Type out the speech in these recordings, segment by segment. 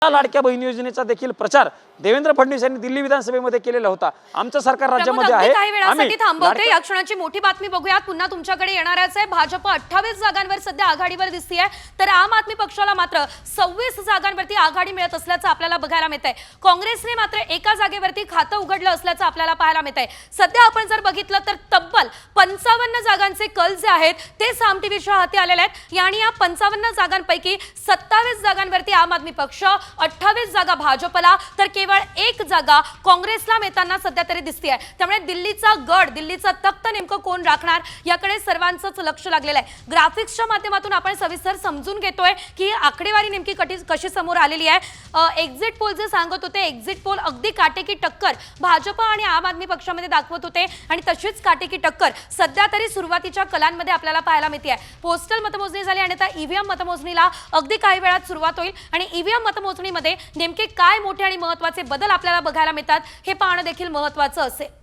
लाडक्या बहीण योजनेचा देखील प्रचार देवेंद्र फडणवीस यांनी दिल्ली विधानसभेमध्ये केलेला होता। आमचं सरकार राज्यामध्ये आहे। काही वेळासाठी थांबवते, या क्षणाची मोठी बातमी बघूयात, पुन्हा तुमच्याकडे येणारच आहे। भाजप 28 जागांवर सध्या आघाडीवर दिसतेय, तर आम आदमी पक्षाला मात्र 26 जागांवरती आघाडी मिळत असल्याचं आपल्याला बघायला मिळतंय। काँग्रेसने मात्र एका जागेवरती खातं उघडलं असल्याचं आपल्याला पाहायला मिळतंय। सध्या आपण जर बघितलं तर तब्बल 55 जागांचे कल जे आहेत ते साम टीव्हीच्या हाती आलेले आहेत आणि या 55 जागांपैकी 27 जागांवरती आम आदमी पक्ष, 28 जागा भाजपला, तर केवळ एक जागा काँग्रेसला मिळताना सध्या तरी दिसतेय। त्यामुळे दिल्लीचा गड, दिल्लीचा तख्त नेमकं कोण राखणार याकडे सर्वांचंच लक्ष लागलेलं आहे। ग्राफिक्सच्या माध्यमातून आपण सविस्तर समजून घेतोय की आकडेवारी नेमकी कशी समोर आलेली आहे। एक्झिट पोल जे सांगत होते, एक्झिट पोल अगदी काटेकी टक्कर भाजप आणि आम आदमी पक्षामध्ये दाखवत होते आणि तशीच काटेकी टक्कर सध्या तरी सुरुवातीच्या कलांमध्ये आपल्याला पाहायला मिळते। पोस्टल मतमोजणी झाली आणि आता ईव्हीएम मतमोजणीला अगदी काही वेळात सुरुवात होईल आणि ईव्हीएम मतमोजणीमध्ये नेमके काय मोठे आणि महत्त्वाचे बदल आपल्याला बघायला मिळतात हे पाहणं देखील महत्त्वाचं असेल।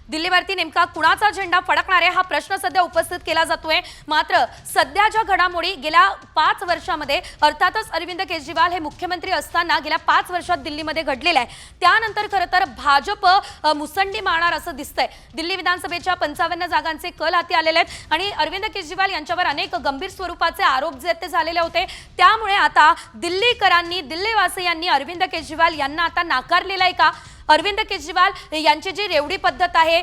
दिल्लीवरती नेमका कुणाचा झेंडा फडकणार आहे हा प्रश्न सध्या उपस्थित केला जातोय। मात्र सध्याच्या घडामोडी गेल्या 5 वर्षांमध्ये, अर्थातच अरविंद केजरीवाल हे मुख्यमंत्री असताना गेल्या 5 वर्षात दिल्लीमध्ये घडलेलं आहे, त्यानंतर खरं तर भाजप मुसंडी मारणार असं दिसतंय। दिल्ली विधानसभेच्या 55 जागांचे कल हाती आलेले आहेत आणि अरविंद केजरीवाल यांच्यावर अनेक गंभीर स्वरूपाचे आरोप जे ते झालेले होते। त्यामुळे आता दिल्लीकरांनी, दिल्लीवासियांनी अरविंद केजरीवाल यांना आता नाकारलेलं आहे का? अरविंद केजरीवाल यांची जी रेवडी पद्धत आहे,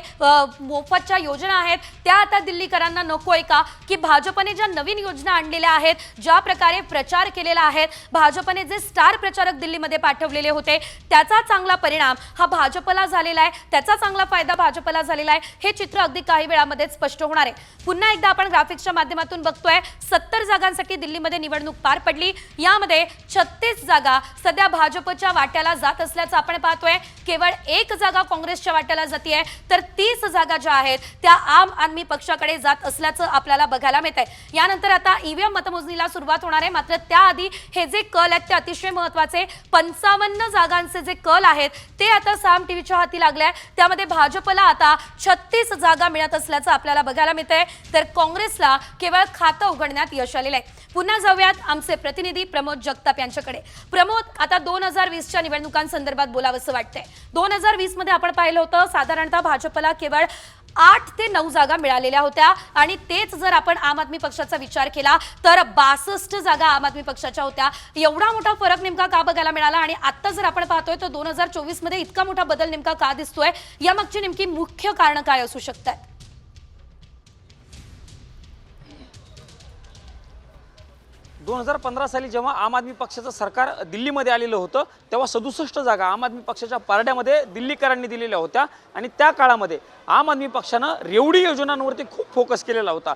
मोफतच्या योजना आहेत, त्या आता दिल्लीकरांना नकोय का? की भाजपने ज्या नवीन योजना आणलेल्या आहेत, ज्या प्रकारे प्रचार केलेला आहे, भाजपने जे स्टार प्रचारक दिल्लीमध्ये पाठवलेले होते त्याचा चांगला परिणाम हा भाजपला झालेला आहे, त्याचा चांगला फायदा भाजपला झालेला आहे, हे चित्र अगदी काही वेळामध्ये स्पष्ट होणार आहे। पुन्हा एकदा आपण ग्राफिक्सच्या माध्यमातून बघतोय, 70 जागांसाठी दिल्लीमध्ये निवडणूक पार पडली, यामध्ये 36 जागा सध्या भाजपच्या वाट्याला जात असल्याचं आपण पाहतोय। केवळ एक जागा काँग्रेसच्या वाट्याला जातीये, तर 30 जागा ज्या आहेत त्या आम आदमी पक्षाकडे जात असल्याचं आपल्याला बघायला मिळतंय। यानंतर आता ईव्हीएम मतमोजणीला सुरुवात होणार आहे, मात्र त्याआधी हे जे कल आहेत ते अतिशय महत्त्वाचे। 55 जागांचे जे कल आहेत ते आता साम टीव्हीच्या हाती लागले, त्यामध्ये भाजपला आता 36 जागा मिळत असल्याचं आपल्याला बघायला मिळतंय, तर काँग्रेसला केवळ खातं उघडण्यात यश आलेलं आहे। पुन्हा जाऊयात आमचे प्रतिनिधी प्रमोद जगताप यांच्याकडे। प्रमोद, आता 2020च्या निवडणुकांसंदर्भात बोलावंसं वाटतंय। 2020 मध्ये आपण पाहिलं होतं साधारणतः भाजपला केवळ 8 ते 9 जागा मिळालेल्या होत्या आणि तेच जर आपण आम आदमी पक्षाचा विचार केला तर 62 जागा आम आदमी पक्षाच्या होत्या। एवढा मोठा फरक नेमका का बघायला मिळाला आणि आता जर आपण पाहतोय तर 2024 मध्ये इतका मोठा बदल नेमका का दिसतोय, यामागची नेमकी मुख्य कारण काय असू शकतात? 2015 साली जेव्हा आम आदमी पक्षाचं सरकार दिल्लीमध्ये आलेलं होतं तेव्हा 67 जागा आम आदमी पक्षाच्या पारड्यामध्ये दिल्लीकरांनी दिलेल्या होत्या आणि त्या काळामध्ये आम आदमी पक्षानं रेवडी योजनांवरती खूप फोकस केलेला होता।